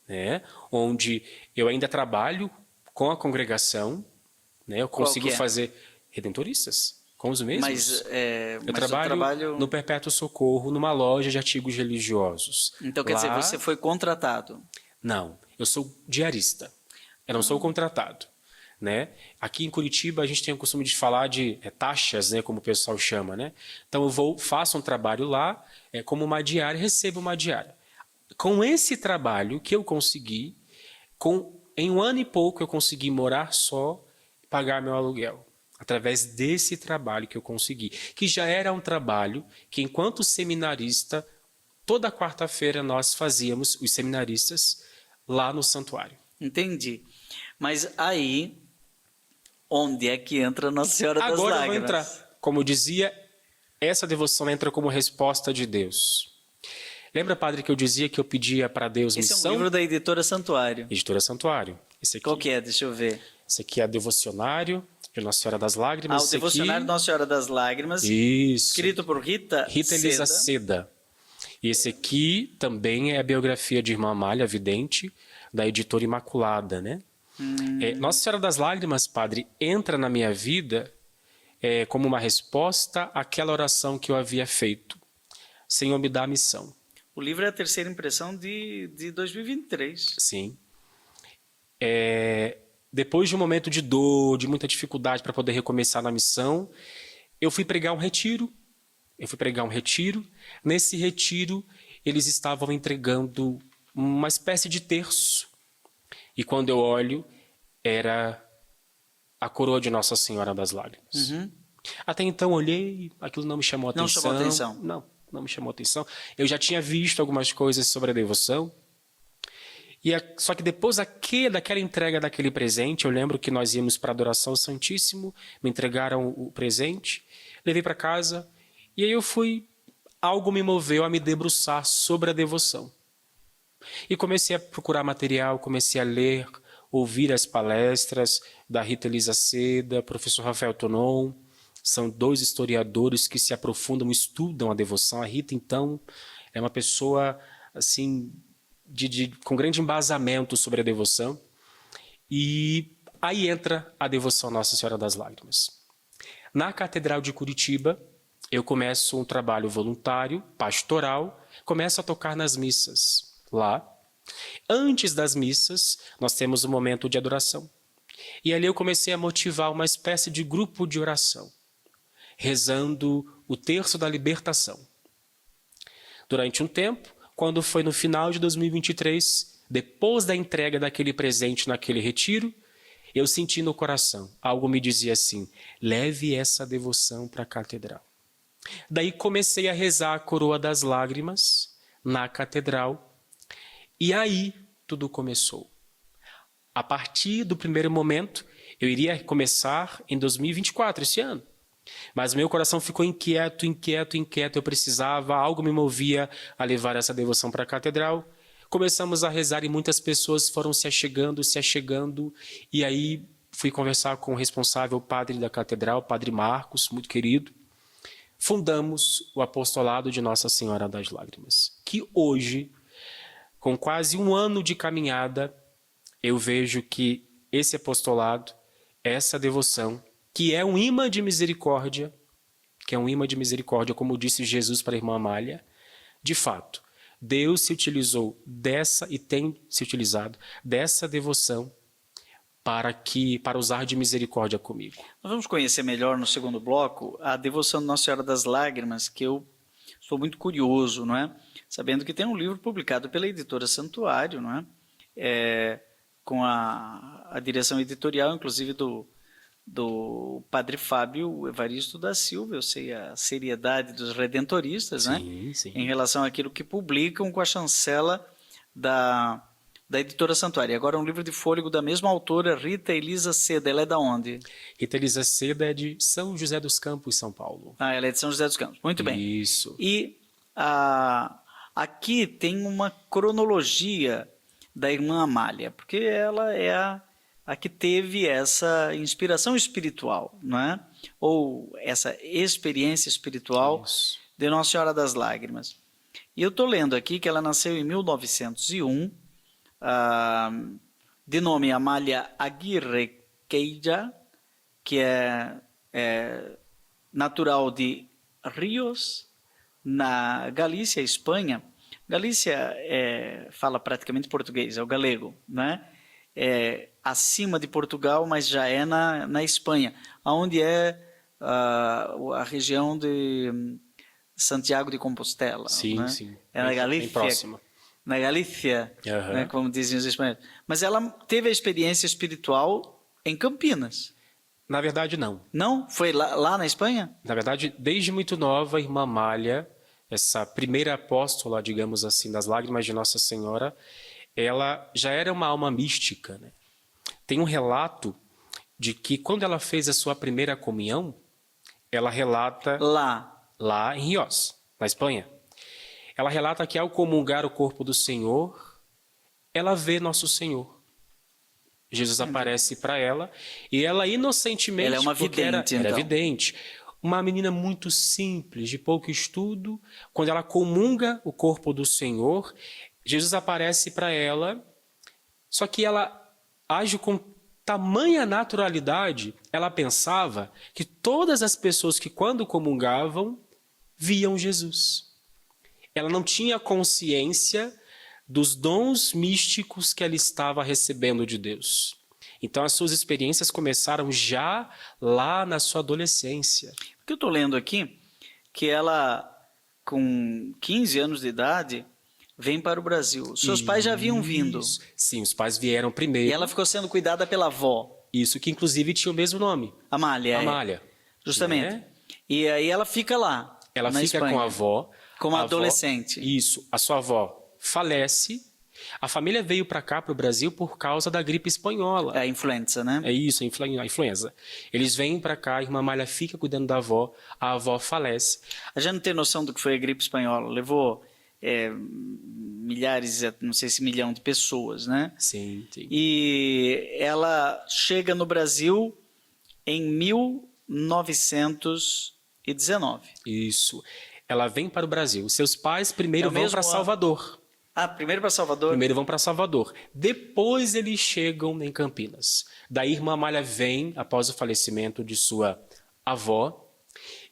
né, onde eu ainda trabalho com a congregação, né, eu consigo fazer redentoristas com os mesmos. Mas eu trabalho no Perpétuo Socorro, numa loja de artigos religiosos. Então quer dizer, você foi contratado? Não, eu sou diarista, eu não sou contratado. Né? Aqui em Curitiba a gente tem o costume de falar de taxas, né, como o pessoal chama, né? Então eu faço um trabalho lá, como uma diária, recebo uma diária. Com esse trabalho que eu consegui, em 1 ano e pouco eu consegui morar só e pagar meu aluguel. Através desse trabalho que eu consegui, que já era um trabalho que, enquanto seminarista, toda quarta-feira nós fazíamos, os seminaristas, lá no santuário. Entendi. Mas aí, onde é que entra Nossa Senhora das Lágrimas? Agora eu vou entrar. Como eu dizia, essa devoção entra como resposta de Deus. Lembra, padre, que eu dizia que eu pedia para Deus missão? Esse é um livro da Editora Santuário. Editora Santuário. Esse aqui, qual que é? Deixa eu ver. Esse aqui é Devocionário de Nossa Senhora das Lágrimas. O Devocionário de Nossa Senhora das Lágrimas. Isso. Escrito por Rita Elisa Seda. E esse aqui também é a biografia de Irmã Amália, vidente, da Editora Imaculada, né? Nossa Senhora das Lágrimas, padre, entra na minha vida como uma resposta àquela oração que eu havia feito. Senhor, me dá a missão. O livro é a terceira impressão de 2023. Sim. Depois de um momento de dor, de muita dificuldade para poder recomeçar na missão, eu fui pregar um retiro. Nesse retiro, eles estavam entregando uma espécie de terço. E quando eu olho, era a coroa de Nossa Senhora das Lágrimas. Uhum. Até então olhei, aquilo não me chamou atenção. Não chamou atenção? Não me chamou atenção. Eu já tinha visto algumas coisas sobre a devoção. Só que depois daquela entrega daquele presente, eu lembro que nós íamos para a adoração ao Santíssimo, me entregaram o presente, levei para casa, e aí algo me moveu a me debruçar sobre a devoção. E comecei a procurar material, comecei a ler, ouvir as palestras da Rita Elisa Seda, professor Rafael Tonon. São 2 historiadores que se aprofundam, estudam a devoção. A Rita, então, é uma pessoa assim com grande embasamento sobre a devoção. E aí entra a devoção à Nossa Senhora das Lágrimas. Na Catedral de Curitiba, eu começo um trabalho voluntário, pastoral, começo a tocar nas missas lá. Antes das missas, nós temos um momento de adoração. E ali eu comecei a motivar uma espécie de grupo de oração, rezando o terço da libertação. Durante um tempo, quando foi no final de 2023, depois da entrega daquele presente naquele retiro, eu senti no coração, algo me dizia assim, leve essa devoção para a catedral. Daí comecei a rezar a coroa das lágrimas na catedral, e aí tudo começou. A partir do primeiro momento, eu iria começar em 2024, esse ano. Mas meu coração ficou inquieto, eu precisava, algo me movia a levar essa devoção para a catedral. Começamos a rezar e muitas pessoas foram se achegando, e aí fui conversar com o responsável, o padre da catedral, o padre Marcos, muito querido. Fundamos o apostolado de Nossa Senhora das Lágrimas, que hoje, com quase 1 ano de caminhada, eu vejo que esse apostolado, essa devoção, que é um imã de misericórdia, como disse Jesus para a irmã Amália, de fato, Deus se utilizou e tem se utilizado dessa devoção para usar de misericórdia comigo. Nós vamos conhecer melhor no segundo bloco a devoção de Nossa Senhora das Lágrimas, que eu estou muito curioso, não é? Sabendo que tem um livro publicado pela Editora Santuário, não é? Com a direção editorial, inclusive, do do Padre Fábio Evaristo da Silva. Eu sei a seriedade dos redentoristas, né? Sim, sim. Em relação àquilo que publicam com a chancela da editora Santuário. Agora um livro de fôlego da mesma autora, Rita Elisa Seda. Ela é da onde? Rita Elisa Seda é de São José dos Campos, São Paulo. Ah, ela é de São José dos Campos. Muito bem. Isso. E aqui tem uma cronologia da irmã Amália, porque ela é a que teve essa inspiração espiritual, não é? Ou essa experiência espiritual Isso. de Nossa Senhora das Lágrimas. E eu estou lendo aqui que ela nasceu em 1901, de nome Amália Aguirre Queija, que é natural de Rios, na Galícia, Espanha. Galícia fala praticamente português, é o galego, né? É acima de Portugal, mas já é na Espanha, onde é a região de Santiago de Compostela. Sim, né? sim. É na Galícia. Bem próxima. Na Galícia, né, como dizem os espanhóis. Mas ela teve a experiência espiritual em Campinas. Na verdade, não. Não? Foi lá na Espanha? Na verdade, desde muito nova, a irmã Amália, essa primeira apóstola, digamos assim, das lágrimas de Nossa Senhora, ela já era uma alma mística, né? Tem um relato de que quando ela fez a sua primeira comunhão, ela relata lá em Riós, na Espanha. Ela relata que ao comungar o corpo do Senhor, ela vê Nosso Senhor. Jesus aparece para ela e ela inocentemente... Ela é uma vidente, era então. vidente. Uma menina muito simples, de pouco estudo. Quando ela comunga o corpo do Senhor, Jesus aparece para ela, só que ela age com tamanha naturalidade, ela pensava que todas as pessoas que quando comungavam, viam Jesus. Ela não tinha consciência dos dons místicos que ela estava recebendo de Deus. Então as suas experiências começaram já lá na sua adolescência. Porque eu estou lendo aqui que ela, com 15 anos de idade, vem para o Brasil. Seus pais já haviam vindo. Sim, os pais vieram primeiro. E ela ficou sendo cuidada pela avó. Isso, que inclusive tinha o mesmo nome. Amália. Amália. Justamente. Né? E aí ela fica lá. Ela na fica Espanha, com a avó. como a adolescente. Avó, isso. A sua avó falece. A família veio para cá, para o Brasil, por causa da gripe espanhola. É a influenza, né? É isso, a influenza. Eles vêm para cá, a irmã Amália fica cuidando da avó, a avó falece. A gente não tem noção do que foi a gripe espanhola. Levou milhares, não sei se milhão de pessoas, né? Sim, sim. E ela chega no Brasil em 1919. Isso. Ela vem para o Brasil. Seus pais primeiro vão para Salvador. Ah, primeiro para Salvador? Primeiro vão para Salvador. Depois eles chegam em Campinas. Daí a irmã Amália vem após o falecimento de sua avó.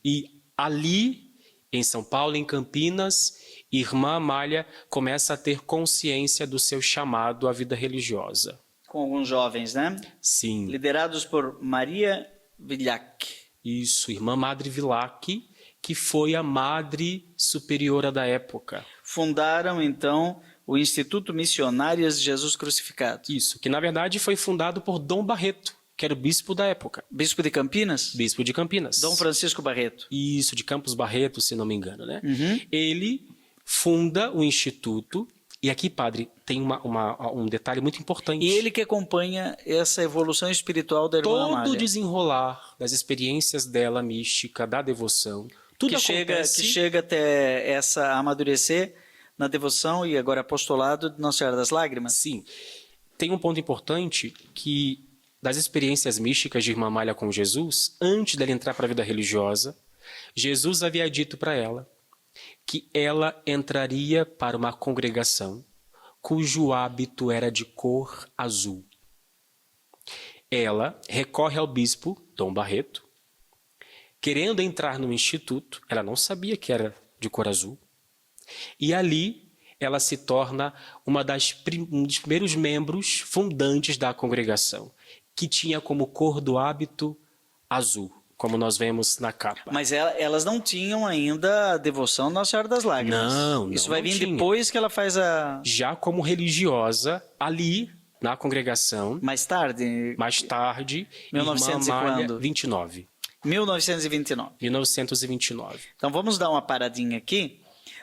E ali, em São Paulo, em Campinas, irmã Amália começa a ter consciência do seu chamado à vida religiosa. Com alguns jovens, né? Sim. Liderados por Maria Villac. Isso, irmã Madre Villac, que foi a madre superiora da época. Fundaram, então, o Instituto Missionárias de Jesus Crucificado. Isso, que na verdade foi fundado por Dom Barreto, que era o bispo da época. Bispo de Campinas? Bispo de Campinas. Dom Francisco Barreto. Isso, de Campos Barreto, se não me engano, né? Uhum. Ele funda o Instituto, e aqui, padre, tem um detalhe muito importante. E ele que acompanha essa evolução espiritual da irmã Amália. Todo o desenrolar das experiências dela mística, da devoção, tudo que acontece... Que chega até essa amadurecer na devoção e agora apostolado de Nossa Senhora das Lágrimas. Sim. Tem um ponto importante que, das experiências místicas de irmã Amália com Jesus, antes dela entrar para a vida religiosa, Jesus havia dito para ela que ela entraria para uma congregação cujo hábito era de cor azul. Ela recorre ao bispo, Dom Barreto, querendo entrar no instituto, ela não sabia que era de cor azul, e ali ela se torna um dos primeiros membros fundantes da congregação, que tinha como cor do hábito azul, como nós vemos na capa. Mas elas não tinham ainda a devoção à Nossa Senhora das Lágrimas. Não, Isso vai vir tinha. depois que ela faz a... Já como religiosa, ali na congregação. Mais tarde? Mais tarde, 1900 Irmã e Amália, quando? 29. 1929. 1929. Então vamos dar uma paradinha aqui.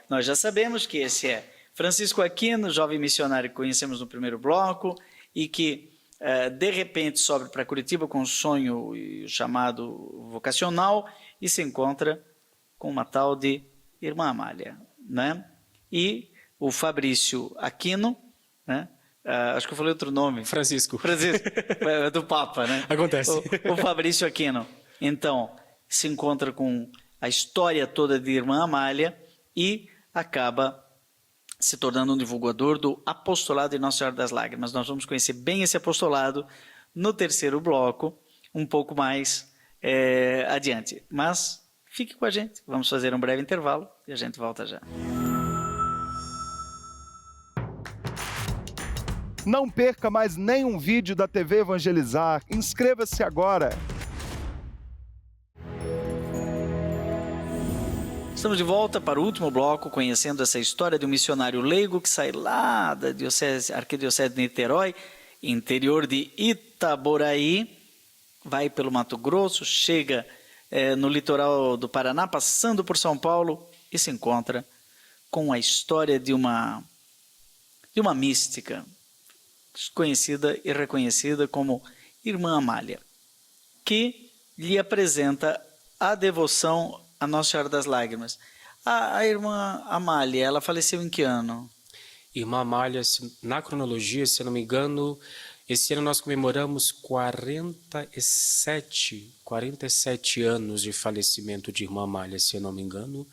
Nós já sabemos que esse é Francisco Aquino, jovem missionário que conhecemos no primeiro bloco, e que de repente sobe para Curitiba com um sonho chamado vocacional e se encontra com uma tal de Irmã Amália, né? E o Fabrício Aquino, né? Acho que eu falei outro nome. Francisco. Do Papa, né? Acontece. O Fabrício Aquino. Então, se encontra com a história toda de Irmã Amália e acaba se tornando um divulgador do apostolado de Nossa Senhora das Lágrimas. Nós vamos conhecer bem esse apostolado no terceiro bloco, um pouco mais adiante. Mas fique com a gente, vamos fazer um breve intervalo e a gente volta já. Não perca mais nenhum vídeo da TV Evangelizar. Inscreva-se agora. Estamos de volta para o último bloco, conhecendo essa história de um missionário leigo que sai lá da Arquidiocese de Niterói, interior de Itaboraí, vai pelo Mato Grosso, chega no litoral do Paraná, passando por São Paulo e se encontra com a história de uma mística, conhecida e reconhecida como Irmã Amália, que lhe apresenta a devoção a Nossa Senhora das Lágrimas. A Irmã Amália, ela faleceu em que ano? Irmã Amália, na cronologia, se eu não me engano, esse ano nós comemoramos 47 anos de falecimento de Irmã Amália, se eu não me engano. Não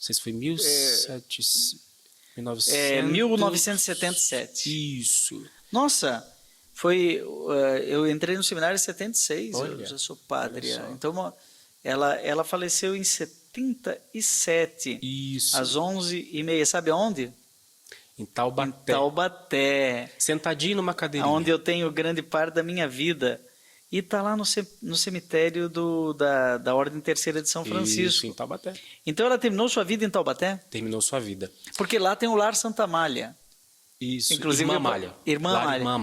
sei se foi 1977. Isso. Nossa, eu entrei no seminário em 76, olha, eu já sou padre. Então, ela faleceu em 77, isso, às 11h30. Sabe aonde? Em Taubaté. Em Taubaté. Sentadinho numa cadeirinha. Onde eu tenho grande parte da minha vida. E está lá no cemitério da Ordem Terceira de São Francisco. Isso, em Taubaté. Então ela terminou sua vida em Taubaté? Terminou sua vida. Porque lá tem o Lar Santa Amália. Isso, inclusive, Irmã Amália. Irmã Amália. Irmã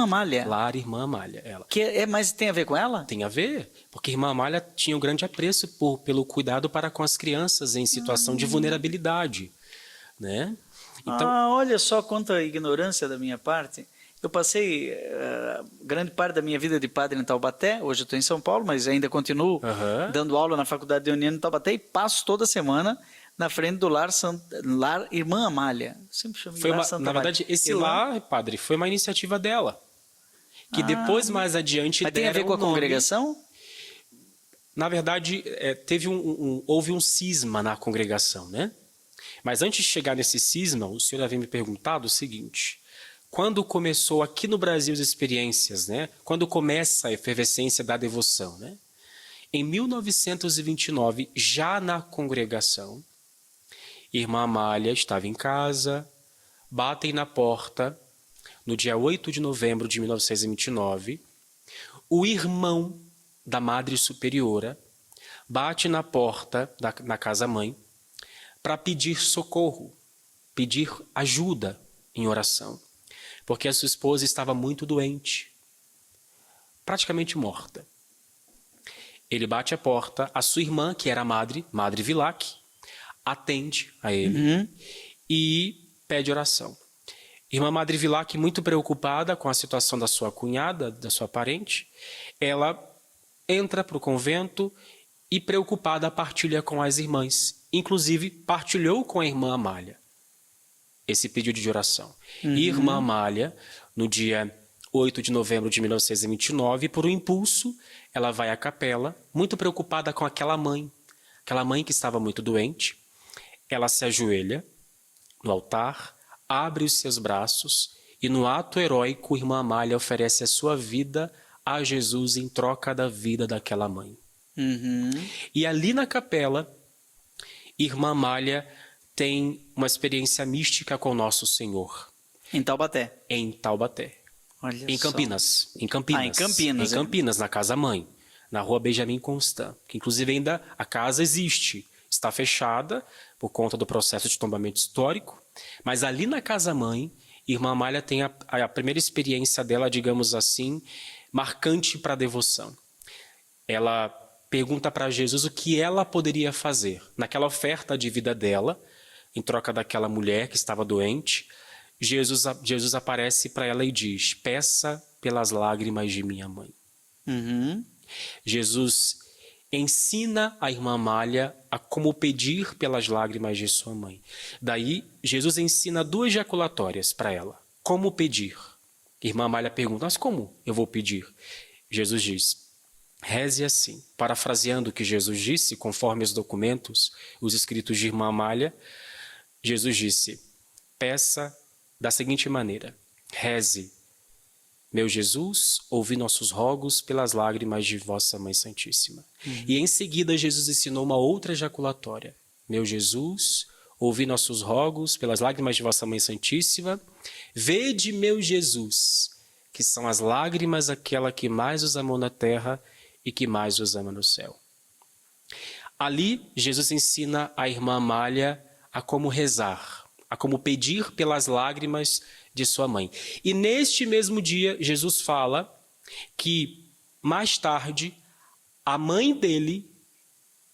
Amália. Lar Irmã Amália, ela. Mas tem a ver com ela? Tem a ver, porque Irmã Amália tinha um grande apreço pelo cuidado para com as crianças em situação de vulnerabilidade, né? Então, olha só quanta ignorância da minha parte. Eu passei grande parte da minha vida de padre em Taubaté. Hoje eu estou em São Paulo, mas ainda continuo dando aula na Faculdade de União em Taubaté e passo toda semana na frente do Lar Irmã Amália. Sempre chamei Lar Santa Amália. Na verdade, esse lar, padre, foi uma iniciativa dela. Que depois, mais adiante... Mas tem a ver com a congregação? Na verdade, houve um cisma na congregação, né? Mas antes de chegar nesse cisma, o senhor havia me perguntado o seguinte: quando começou aqui no Brasil as experiências, né? Quando começa a efervescência da devoção, né? Em 1929, já na congregação, Irmã Amália estava em casa, batem na porta, no dia 8 de novembro de 1929, o irmão da Madre Superiora bate na porta na casa-mãe para pedir socorro, pedir ajuda em oração, porque a sua esposa estava muito doente, praticamente morta. Ele bate a porta, a sua irmã, que era a Madre Vilac, atende a ele e pede oração. Irmã Madre Vilac, muito preocupada com a situação da sua cunhada, da sua parente, ela entra para o convento e, preocupada, partilha com as irmãs. Inclusive, partilhou com a Irmã Amália esse pedido de oração. E Irmã Amália, no dia 8 de novembro de 1929, por um impulso, ela vai à capela, muito preocupada com aquela mãe que estava muito doente. Ela se ajoelha no altar, abre os seus braços e, no ato heróico, Irmã Amália oferece a sua vida a Jesus em troca da vida daquela mãe. E ali na capela, Irmã Amália tem uma experiência mística com Nosso Senhor. Em Taubaté? Em Taubaté. Olha em Campinas. Em Campinas. Em Campinas. Em Campinas, na casa-mãe, na rua Benjamin Constant, que inclusive ainda a casa existe. Está fechada por conta do processo de tombamento histórico, mas ali na casa-mãe, Irmã Amália tem a primeira experiência dela, digamos assim, marcante para a devoção. Ela pergunta para Jesus o que ela poderia fazer. Naquela oferta de vida dela, em troca daquela mulher que estava doente, Jesus aparece para ela e diz: peça pelas lágrimas de minha mãe. Jesus ensina a irmã Amália a como pedir pelas lágrimas de sua mãe. Daí, Jesus ensina 2 jaculatórias para ela. Como pedir? Irmã Amália pergunta: mas como eu vou pedir? Jesus diz: reze assim. Parafraseando o que Jesus disse, conforme os documentos, os escritos de irmã Amália, Jesus disse: peça da seguinte maneira: reze, meu Jesus, ouvi nossos rogos pelas lágrimas de vossa Mãe Santíssima. E em seguida Jesus ensinou uma outra ejaculatória: meu Jesus, ouvi nossos rogos pelas lágrimas de vossa Mãe Santíssima. Vede, meu Jesus, que são as lágrimas aquela que mais os amou na terra e que mais os ama no céu. Ali, Jesus ensina a irmã Amália a como rezar, a como pedir pelas lágrimas de sua mãe. E neste mesmo dia, Jesus fala que, mais tarde, a mãe dele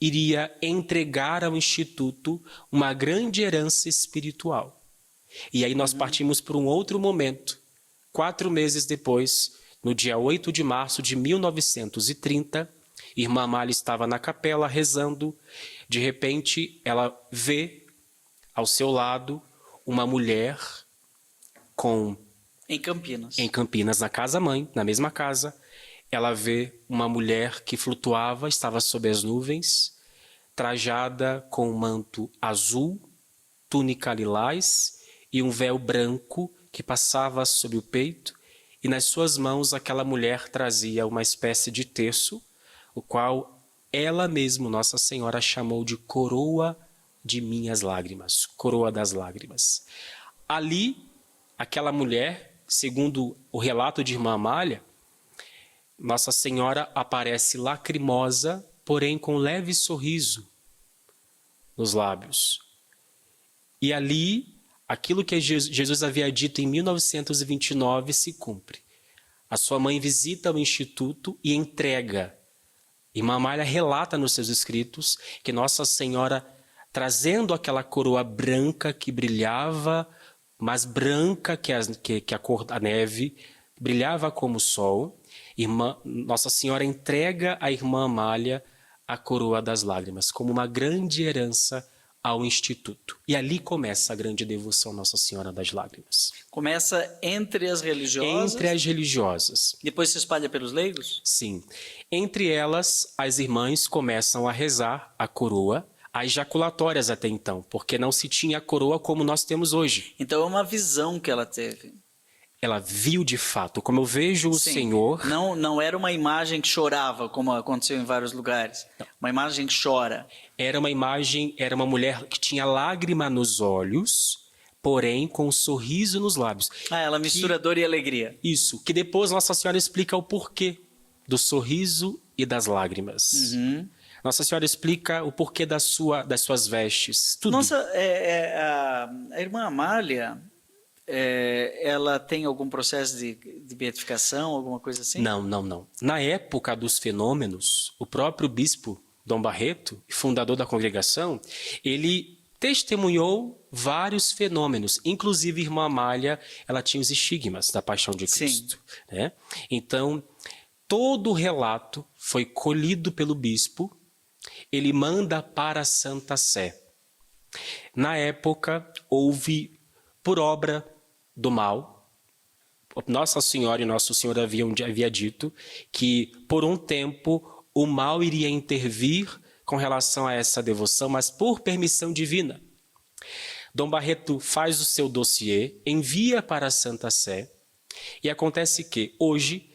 iria entregar ao Instituto uma grande herança espiritual. E aí nós partimos para um outro momento. 4 meses depois, no dia 8 de março de 1930, irmã Amália estava na capela rezando. De repente, ela vê ao seu lado uma mulher em Campinas, na casa-mãe, na mesma casa. Ela vê uma mulher que flutuava, estava sob as nuvens, trajada com um manto azul, túnica lilás e um véu branco que passava sobre o peito, e nas suas mãos aquela mulher trazia uma espécie de terço, o qual ela mesma, Nossa Senhora, chamou de coroa de minhas lágrimas, coroa das lágrimas. Ali, aquela mulher, segundo o relato de irmã Amália, Nossa Senhora aparece lacrimosa, porém com leve sorriso nos lábios. E ali, aquilo que Jesus havia dito em 1929 se cumpre. A sua mãe visita o Instituto e entrega. Irmã Amália relata nos seus escritos que Nossa Senhora, trazendo aquela coroa branca que brilhava, mais branca que a cor da neve, brilhava como o sol, Nossa Senhora entrega à irmã Amália a coroa das lágrimas, como uma grande herança ao Instituto. E ali começa a grande devoção Nossa Senhora das Lágrimas. Começa entre as religiosas? Entre as religiosas. Depois se espalha pelos leigos? Sim. Entre elas, as irmãs começam a rezar a coroa, as jaculatórias até então, porque não se tinha a coroa como nós temos hoje. Então é uma visão que ela teve. Ela viu de fato, como eu vejo o Senhor... Não era uma imagem que chorava, como aconteceu em vários lugares. Não. Uma imagem que chora. Era uma mulher que tinha lágrima nos olhos, porém com um sorriso nos lábios. Ela mistura dor e alegria. Isso, que depois Nossa Senhora explica o porquê do sorriso e das lágrimas. Nossa Senhora explica o porquê das suas vestes, tudo. Nossa, a irmã Amália... ela tem algum processo de beatificação, alguma coisa assim? Não. Na época dos fenômenos, o próprio bispo Dom Barreto, fundador da congregação, ele testemunhou vários fenômenos. Inclusive, irmã Amália, ela tinha os estigmas da paixão de Cristo. Né? Então, todo o relato foi colhido pelo bispo, ele manda para a Santa Sé. Na época, houve, por obra do mal, Nossa Senhora e Nosso Senhor havia dito que, por um tempo, o mal iria intervir com relação a essa devoção, mas por permissão divina. Dom Barreto faz o seu dossiê, envia para a Santa Sé, e acontece que, hoje,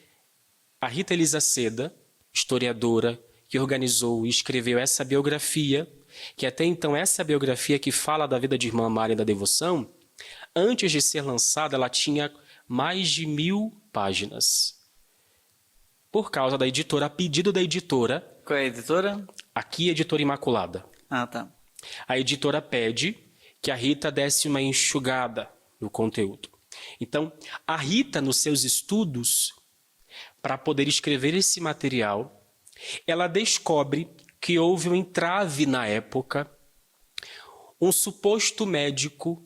a Rita Elisa Seda, historiadora, que organizou e escreveu essa biografia, que até então essa biografia que fala da vida de irmã Amália e da devoção, antes de ser lançada, ela tinha mais de 1000 páginas. Por causa da editora, a pedido da editora... Qual é a editora? Aqui, Editora Imaculada. Tá. A editora pede que a Rita desse uma enxugada no conteúdo. Então, a Rita, nos seus estudos, para poder escrever esse material, ela descobre que houve um entrave na época. Um suposto médico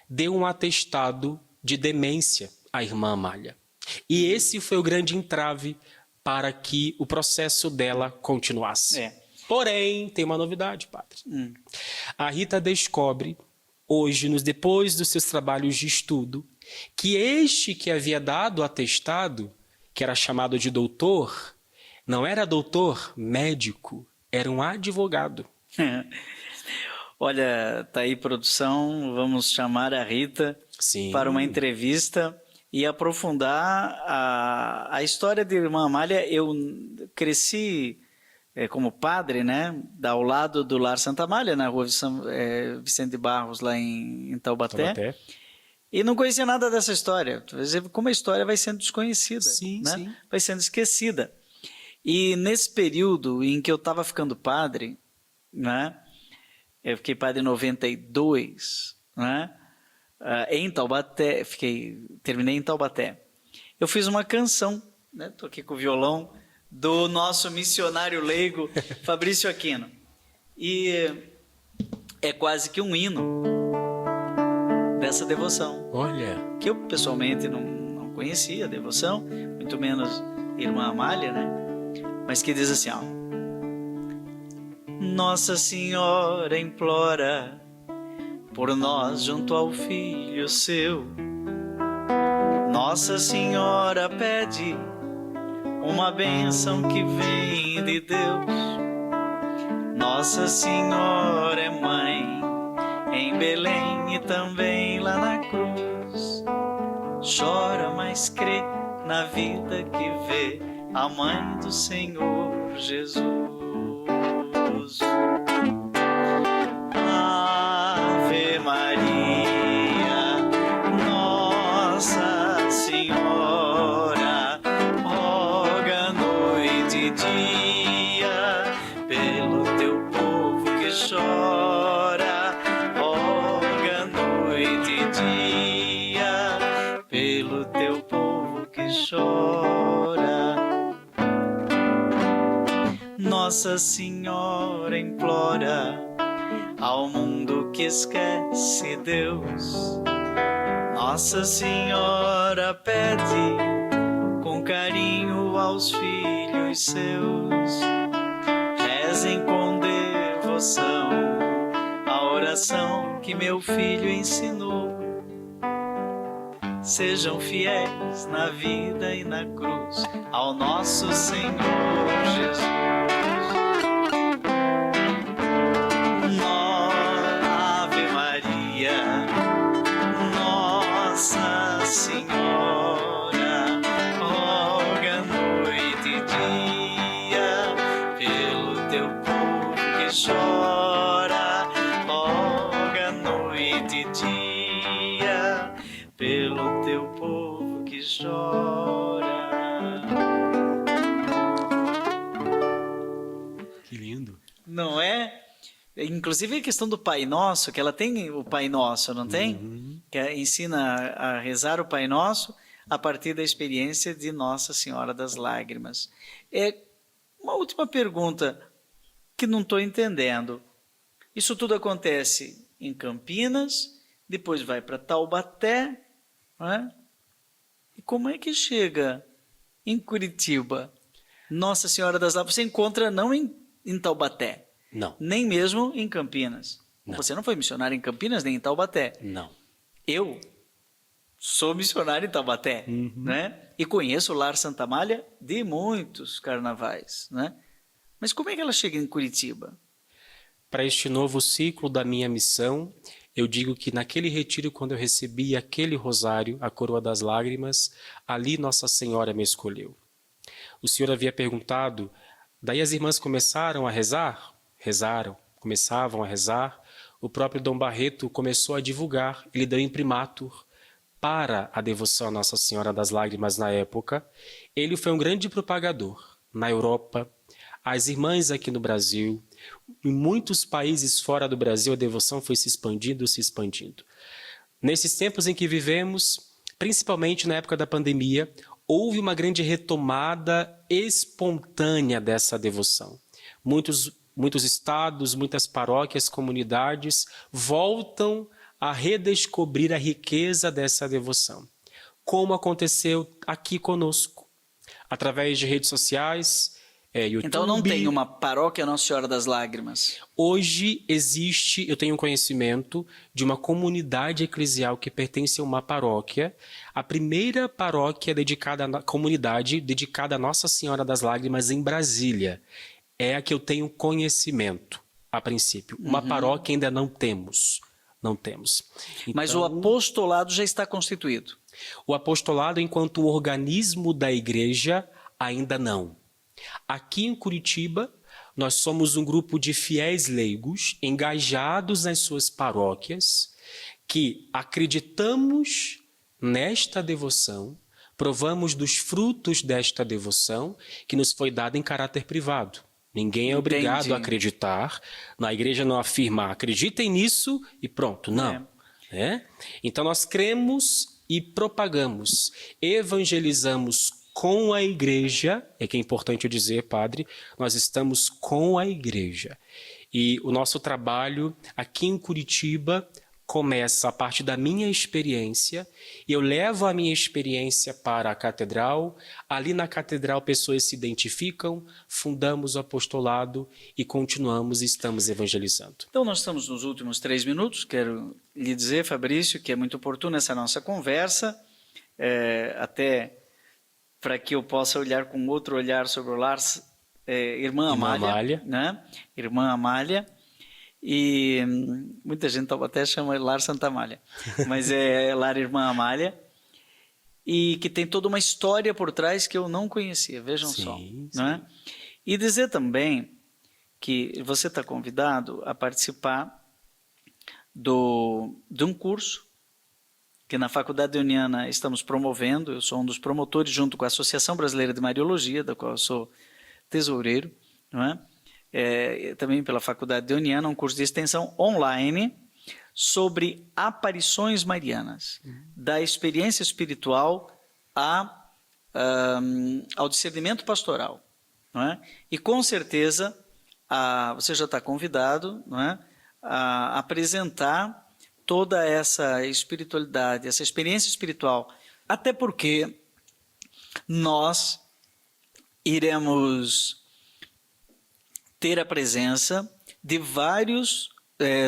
deu um atestado de demência à irmã Amália. E esse foi o grande entrave para que o processo dela continuasse. Porém, tem uma novidade, padre. A Rita descobre, hoje, depois dos seus trabalhos de estudo, que este que havia dado o atestado, que era chamado de doutor, não era doutor, médico, era um advogado. Olha, tá aí, produção, vamos chamar a Rita Sim. para uma entrevista e aprofundar a história de irmã Amália. Eu cresci como padre, né, ao lado do Lar Santa Amália, na rua Vicente de Barros, lá em Taubaté. E não conhecia nada dessa história. Como a história vai sendo desconhecida, sim, né? Sim. Vai sendo esquecida. E nesse período em que eu estava ficando padre, né, eu fiquei padre em 92, né, em Taubaté, terminei em Taubaté. Eu fiz uma canção, né, tô aqui com o violão, do nosso missionário leigo, Fabrício Aquino. E é quase que um hino dessa devoção. Olha. Que eu pessoalmente não conhecia a devoção, muito menos irmã Amália, né? Mas que diz assim, ó: Nossa Senhora implora por nós junto ao Filho seu. Nossa Senhora pede uma bênção que vem de Deus. Nossa Senhora é mãe em Belém e também lá na cruz. Chora, mas crê na vida que vê a mãe do Senhor Jesus. Ave Maria, Nossa Senhora, roga noite e dia pelo teu povo que chora. Roga noite e dia pelo teu povo que chora. Nossa Senhora implora ao mundo que esquece Deus. Nossa Senhora pede com carinho aos filhos seus. Rezem com devoção a oração que meu filho ensinou. Sejam fiéis na vida e na cruz ao nosso Senhor Jesus. Ave Maria, Nossa Senhora, roga noite e dia pelo teu povo que chora. Roga noite e dia pelo teu povo que chora. Que lindo. Não é? Inclusive a questão do Pai Nosso, que ela tem o Pai Nosso, não tem? Que ensina a rezar o Pai Nosso a partir da experiência de Nossa Senhora das Lágrimas. Uma última pergunta que não estou entendendo. Isso tudo acontece em Campinas, depois vai para Taubaté, não é? E como é que chega em Curitiba? Nossa Senhora das Lágrimas, você encontra não em Taubaté, Não. nem mesmo em Campinas. Não. Você não foi missionário em Campinas nem em Taubaté. Não. Eu sou missionário em Taubaté, né? E conheço o Lar Santa Amália de muitos carnavais, né? Mas como é que ela chega em Curitiba? Para este novo ciclo da minha missão, eu digo que naquele retiro, quando eu recebi aquele rosário, a coroa das lágrimas, ali Nossa Senhora me escolheu. O Senhor havia perguntado, daí as irmãs começaram a rezar? Rezaram, começavam a rezar. O próprio Dom Barreto começou a divulgar, ele deu imprimatur para a devoção a Nossa Senhora das Lágrimas na época. Ele foi um grande propagador na Europa, as irmãs aqui no Brasil, em muitos países fora do Brasil a devoção foi se expandindo, se expandindo. Nesses tempos em que vivemos, principalmente na época da pandemia, houve uma grande retomada espontânea dessa devoção. Muitos estados, muitas paróquias, comunidades voltam a redescobrir a riqueza dessa devoção, como aconteceu aqui conosco, através de redes sociais, YouTube. Então não tem uma paróquia Nossa Senhora das Lágrimas. Hoje existe, eu tenho conhecimento de uma comunidade eclesial que pertence a uma paróquia, a primeira paróquia dedicada à comunidade, dedicada a Nossa Senhora das Lágrimas em Brasília. É a que eu tenho conhecimento, a princípio. Uma paróquia ainda não temos. Não temos. Mas Então, o apostolado já está constituído. o apostolado, enquanto organismo da igreja, ainda não. Aqui em Curitiba, nós somos um grupo de fiéis leigos, engajados nas suas paróquias, que acreditamos nesta devoção, provamos dos frutos desta devoção, que nos foi dada em caráter privado. Ninguém é obrigado a acreditar. Na igreja não afirma, acreditem nisso e pronto. Não. Então nós cremos e propagamos, evangelizamos com a igreja, é que é importante dizer, padre, nós estamos com a igreja. E o nosso trabalho aqui em Curitiba começa a partir da minha experiência, e eu levo a minha experiência para a catedral. Ali na catedral pessoas se identificam, fundamos o apostolado e continuamos e estamos evangelizando. Então nós estamos nos últimos 3 minutos. Quero lhe dizer, Fabrício, que é muito oportuna essa nossa conversa, até para que eu possa olhar com outro olhar sobre o lar, Irmã Amália, né? Irmã Amália. E muita gente até chama Lar Santa Amália, mas é Lar Irmã Amália, e que tem toda uma história por trás que eu não conhecia, vejam só. Não é? E dizer também que você está convidado a participar de um curso que na Faculdade Uniana estamos promovendo. Eu sou um dos promotores junto com a Associação Brasileira de Mariologia, da qual eu sou tesoureiro, não é? Também pela Faculdade de Uniana, um curso de extensão online sobre aparições marianas, da experiência espiritual ao discernimento pastoral. Não é? E com certeza você já está convidado, não é, a apresentar toda essa espiritualidade, essa experiência espiritual, até porque nós iremos ter a presença de vários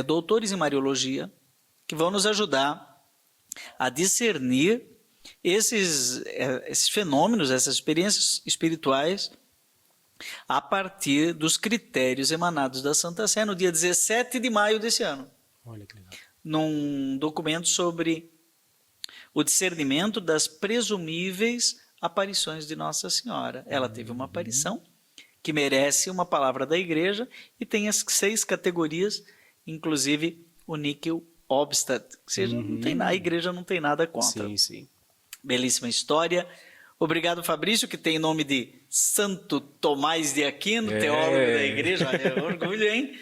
doutores em Mariologia que vão nos ajudar a discernir esses fenômenos, essas experiências espirituais, a partir dos critérios emanados da Santa Sé, no dia 17 de maio desse ano. Olha que legal. Num documento sobre o discernimento das presumíveis aparições de Nossa Senhora. Ela teve uma aparição que merece uma palavra da igreja e tem as 6 categorias, inclusive o níquel obstat, ou seja, a igreja não tem nada contra. Sim, sim. Belíssima história. Obrigado, Fabrício, que tem nome de Santo Tomás de Aquino, teólogo da igreja. Olha, orgulho, hein?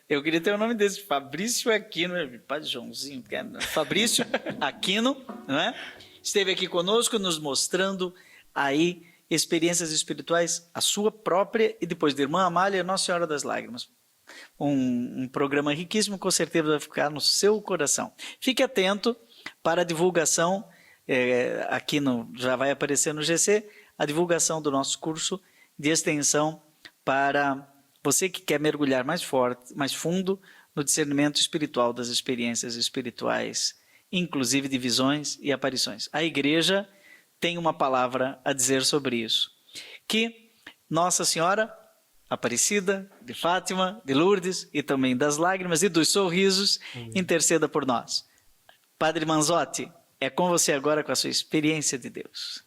Eu queria ter o nome desse, Fabrício Aquino, Padre Joãozinho, Fabrício Aquino, não é? Esteve aqui conosco nos mostrando aí experiências espirituais, a sua própria e depois da Irmã Amália, Nossa Senhora das Lágrimas. Um programa riquíssimo, com certeza vai ficar no seu coração. Fique atento para a divulgação, aqui já vai aparecer no GC, a divulgação do nosso curso de extensão para você que quer mergulhar mais fundo no discernimento espiritual das experiências espirituais, inclusive de visões e aparições. A igreja tem uma palavra a dizer sobre isso. Que Nossa Senhora Aparecida, de Fátima, de Lourdes e também das lágrimas e dos sorrisos, interceda por nós. Padre Manzotti, é com você agora com a sua experiência de Deus.